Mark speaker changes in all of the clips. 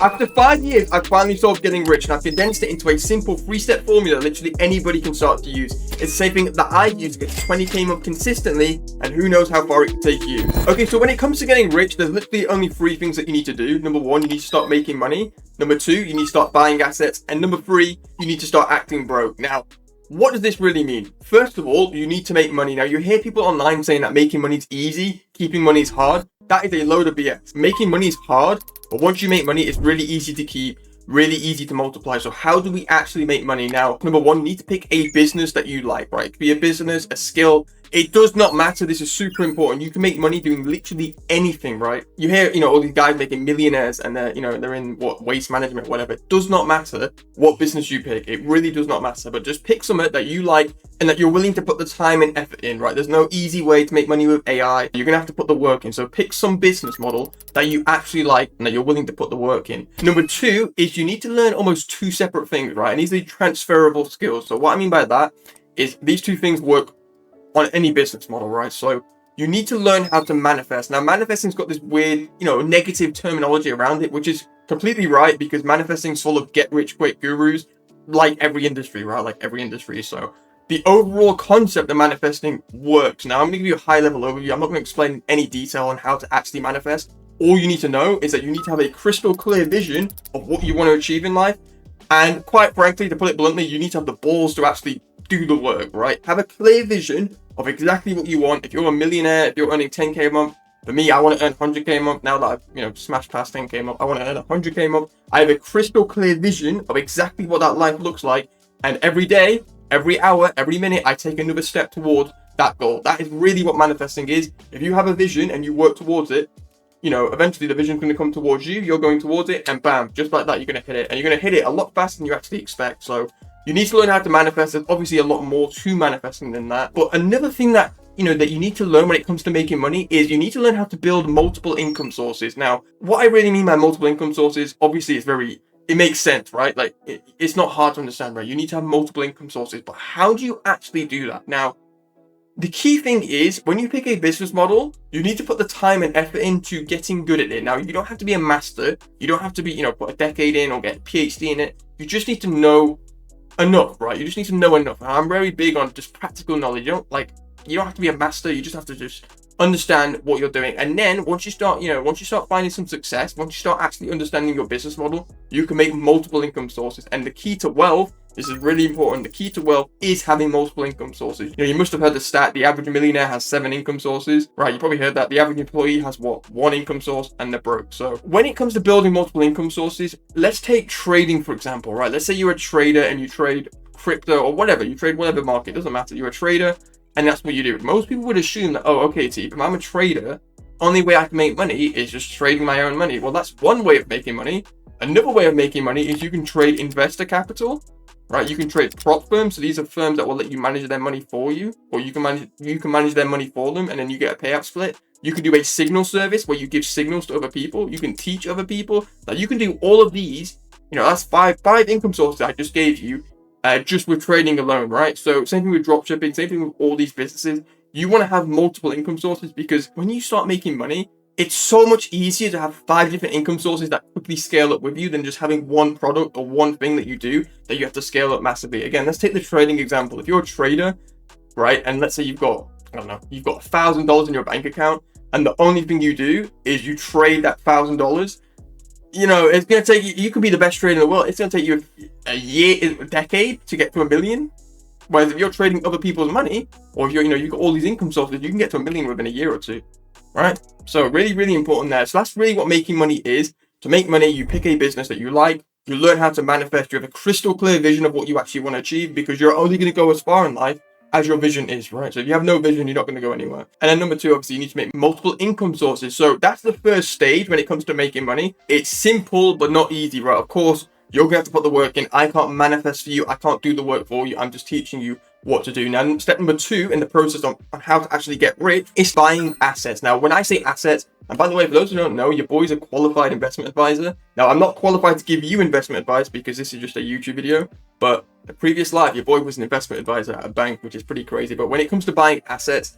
Speaker 1: After 5 years, I finally solved getting rich, and I've condensed it into a simple 3-step formula that literally anybody can start to use. It's the same thing that I use to get 20k a month consistently, and who knows how far it can take you. Okay, so when it comes to getting rich, there's literally only 3 things that you need to do. Number 1, you need to start making money. Number 2, you need to start buying assets. And number 3, you need to start acting broke. Now, what does this really mean? First of all, you need to make money. Now, you hear people online saying that making money is easy, keeping money is hard. That is a load of BS. Making money is hard, but once you make money, it's really easy to keep, really easy to multiply. So how do we actually make money? Now, number 1, you need to pick a business that you like, right? It could be a business, a skill. It does not matter. This is super important. You can make money doing literally anything, right? You hear, all these guys making millionaires and they're in waste management, whatever. It does not matter what business you pick. It really does not matter, but just pick something that you like and that you're willing to put the time and effort in, right? There's no easy way to make money with AI. You're going to have to put the work in. So pick some business model that you actually like and that you're willing to put the work in. Number 2 is you need to learn almost 2 separate things, right? And these are transferable skills. So what I mean by that is these 2 things work on any business model, right? So you need to learn how to manifest. Now, manifesting's got this weird, negative terminology around it, which is completely right because manifesting's full of get-rich-quick gurus, like every industry, right? Like every industry. So the overall concept of manifesting works. Now, I'm going to give you a high-level overview. I'm not going to explain in any detail on how to actually manifest. All you need to know is that you need to have a crystal clear vision of what you want to achieve in life. And quite frankly, to put it bluntly, you need to have the balls to actually do the work, right? Have a clear vision of exactly what you want. If you're a millionaire, if you're earning 10k a month, for me, I want to earn 100k a month. Now that I've, smashed past 10k a month, I want to earn 100k a month. I have a crystal clear vision of exactly what that life looks like. And every day, every hour, every minute, I take another step towards that goal. That is really what manifesting is. If you have a vision and you work towards it, eventually the vision's going to come towards you. You're going towards it, and bam, just like that, you're going to hit it. And you're going to hit it a lot faster than you actually expect. So you need to learn how to manifest. There's obviously a lot more to manifesting than that. But another thing that, that you need to learn when it comes to making money is you need to learn how to build multiple income sources. Now, what I really mean by multiple income sources, obviously it makes sense, right? Like it's not hard to understand, right? You need to have multiple income sources, but how do you actually do that? Now, the key thing is when you pick a business model, you need to put the time and effort into getting good at it. Now, you don't have to be a master. You don't have to be, put a decade in or get a PhD in it. You just need to know enough, right? You just need to know enough. And I'm very big on just practical knowledge. You don't have to be a master. You just have to just understand what you're doing. And then once you start finding some success, once you start actually understanding your business model, you can make multiple income sources. And the key to wealth, this is really important. The key to wealth is having multiple income sources. You must have heard the stat, the average millionaire has 7 income sources, right? You probably heard that. The average employee has 1 income source and they're broke. So when it comes to building multiple income sources, let's take trading, for example, right? Let's say you're a trader and you trade crypto or whatever. You trade whatever market, doesn't matter. You're a trader and that's what you do. Most people would assume that, okay, Atif, if I'm a trader, only way I can make money is just trading my own money. Well, that's one way of making money. Another way of making money is you can trade investor capital. Right, you can trade prop firms. So these are firms that will let you manage their money for you, or you can manage their money for them, and then you get a payout split. You can do a signal service where you give signals to other people. You can teach other people. Like you can do all of these. That's five income sources I just gave you, just with trading alone, right? So same thing with dropshipping, same thing with all these businesses. You want to have multiple income sources because when you start making money, it's so much easier to have 5 different income sources that quickly scale up with you than just having one product or one thing that you do that you have to scale up massively. Again, let's take the trading example. If you're a trader, right, and let's say you've got $1,000 in your bank account, and the only thing you do is you trade that $1,000, it's going to take you can be the best trader in the world. It's going to take you a decade to get to $1 million. Whereas if you're trading other people's money, or if you've got all these income sources, you can get to $1 million within a year or 2. Right? So really, really important there. So that's really what making money is. To make money, you pick a business that you like, you learn how to manifest, you have a crystal clear vision of what you actually want to achieve because you're only going to go as far in life as your vision is, right? So if you have no vision, you're not going to go anywhere. And then number 2, obviously, you need to make multiple income sources. So that's the first stage when it comes to making money. It's simple, but not easy, right? Of course, you're going to have to put the work in. I can't manifest for you. I can't do the work for you. I'm just teaching you what to do. Now, step number 2 in the process on how to actually get rich is buying assets. Now, when I say assets, and by the way, for those who don't know, your boy's a qualified investment advisor. Now, I'm not qualified to give you investment advice because this is just a YouTube video, but a previous life, your boy was an investment advisor at a bank, which is pretty crazy. But when it comes to buying assets,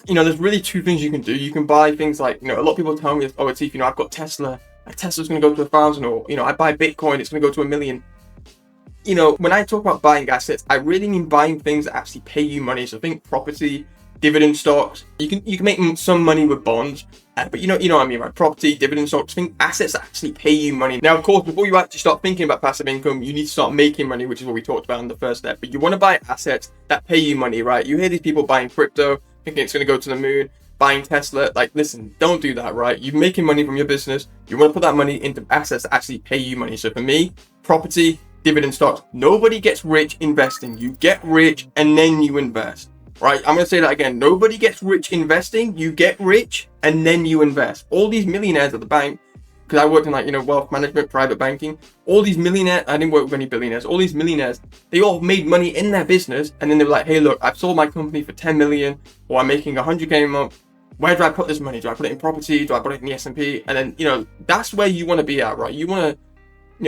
Speaker 1: there's really 2 things you can do. You can buy things like, a lot of people tell me, oh, Atif, I've got Tesla a Tesla's going to go to 1,000, or, I buy Bitcoin, it's going to go to 1,000,000. When I talk about buying assets, I really mean buying things that actually pay you money. So think property, dividend stocks. You can make some money with bonds, but you know what I mean, right? Property, dividend stocks, think assets that actually pay you money. Now, of course, before you actually start thinking about passive income, you need to start making money, which is what we talked about in the first step. But you want to buy assets that pay you money, right? You hear these people buying crypto, thinking it's going to go to the moon, buying Tesla. Like, listen, don't do that, right? You're making money from your business. You want to put that money into assets that actually pay you money. So for me, property, dividend stocks. Nobody gets rich investing. You get rich and then you invest. Right, I'm going to say that again. Nobody gets rich investing. You get rich and then you invest. All these millionaires at the bank, because I worked in wealth management, private banking, all these millionaires, I didn't work with any billionaires, all these millionaires, they all made money in their business, and then they were like, hey, look, I've sold my company for 10 million, or I'm making 100K a month. Where do I put this money? Do I put it in property? Do I put it in the S&P? And then, that's where you want to be at, right? You want to,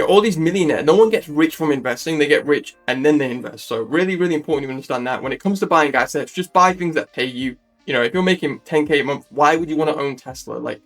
Speaker 1: all these millionaires, no one gets rich from investing. They get rich and then they invest. So really, really important to understand that. When it comes to buying assets, just buy things that pay you. If you're making 10K a month, why would you want to own Tesla? Like,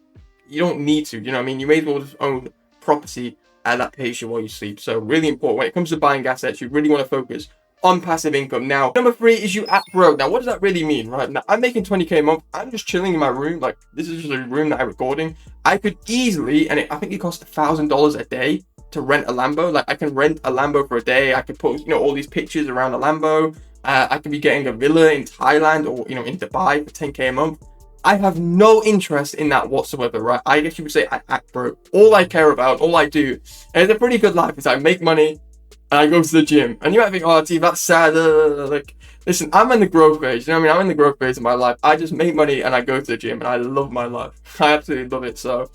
Speaker 1: you don't need to, you know what I mean? You may as well just own property that pays you while you sleep. So really important. When it comes to buying assets, you really want to focus on passive income. Now, number 3 is you act broke. Now, what does that really mean, right? Now, I'm making 20K a month. I'm just chilling in my room. Like, this is just a room that I'm recording. I could easily, and I think it costs $1,000 a day to rent a Lambo. Like, I can rent a Lambo for a day. I could put, all these pictures around a Lambo. I could be getting a villa in Thailand or, in Dubai for 10K a month. I have no interest in that whatsoever, right? I guess you would say I act broke. All I care about, all I do, and it's a pretty good life, is I make money and I go to the gym. And you might think, oh, Atif, that's sad. Like, listen, I'm in the growth phase. You know what I mean? I'm in the growth phase of my life. I just make money and I go to the gym, and I love my life. I absolutely love it. So,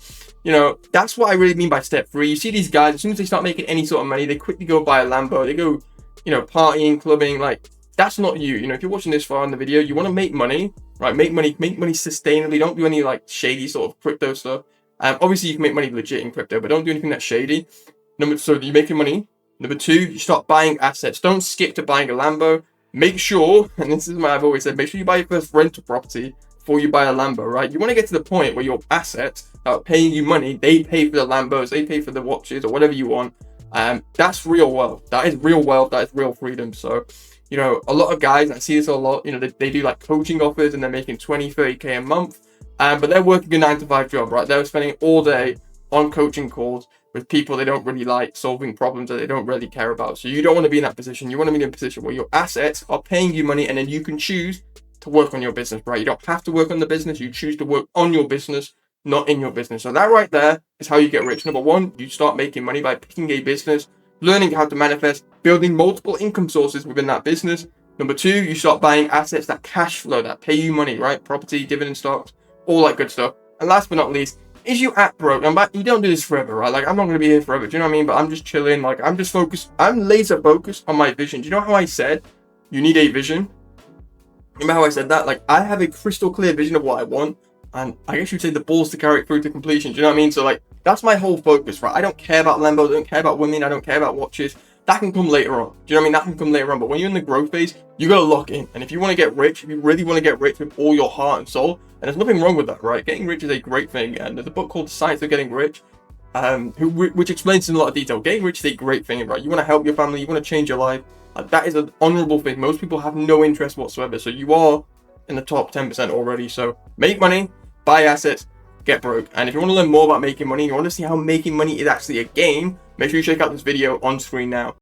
Speaker 1: that's what I really mean by step 3. You see these guys, as soon as they start making any sort of money, they quickly go buy a Lambo. They go, partying, clubbing. Like, that's not you. If you're watching this far in the video, you want to make money, right? Make money sustainably. Don't do any shady sort of crypto stuff. Obviously, you can make money legit in crypto, but don't do anything that's shady. So you're making money. Number 2, you start buying assets. Don't skip to buying a Lambo. Make sure, and this is what I've always said, make sure you buy your first rental property before you buy a Lambo, right? You want to get to the point where your assets that are paying you money, they pay for the Lambos, they pay for the watches or whatever you want. That's real wealth. That is real wealth. That is real freedom. So, a lot of guys, I see this a lot, they do coaching offers and they're making 20, 30K a month, but they're working a 9-to-5 job, right? They're spending all day on coaching calls with people they don't really like, solving problems that they don't really care about. So you don't want to be in that position. You want to be in a position where your assets are paying you money, and then you can choose to work on your business, right? You don't have to work on the business. You choose to work on your business, not in your business. So that right there is how you get rich. Number 1, you start making money by picking a business, learning how to manifest, building multiple income sources within that business. Number 2, you start buying assets that cash flow, that pay you money, right? Property, dividend stocks, all that good stuff. And last but not least, is you act broke. You don't do this forever, right? Like, I'm not going to be here forever. Do you know what I mean? But I'm just chilling. Like, I'm just focused. I'm laser focused on my vision. Do you know how I said you need a vision? Remember how I said that? Like, I have a crystal clear vision of what I want, and I guess you'd say the balls to carry it through to completion. Do you know what I mean? So, like, that's my whole focus, right? I don't care about Lambos. I don't care about women. I don't care about watches. That can come later on. Do you know what I mean? That can come later on. But when you're in the growth phase, you got to lock in. And if you want to get rich, if you really want to get rich with all your heart and soul, and there's nothing wrong with that, right? Getting rich is a great thing. And there's a book called The Science of Getting Rich, which explains in a lot of detail. Getting rich is a great thing, right? You want to help your family. You want to change your life. That is an honorable thing. Most people have no interest whatsoever. So you are in the top 10% already. So make money, buy assets, get broke. And if you want to learn more about making money, you want to see how making money is actually a game, make sure you check out this video on screen now.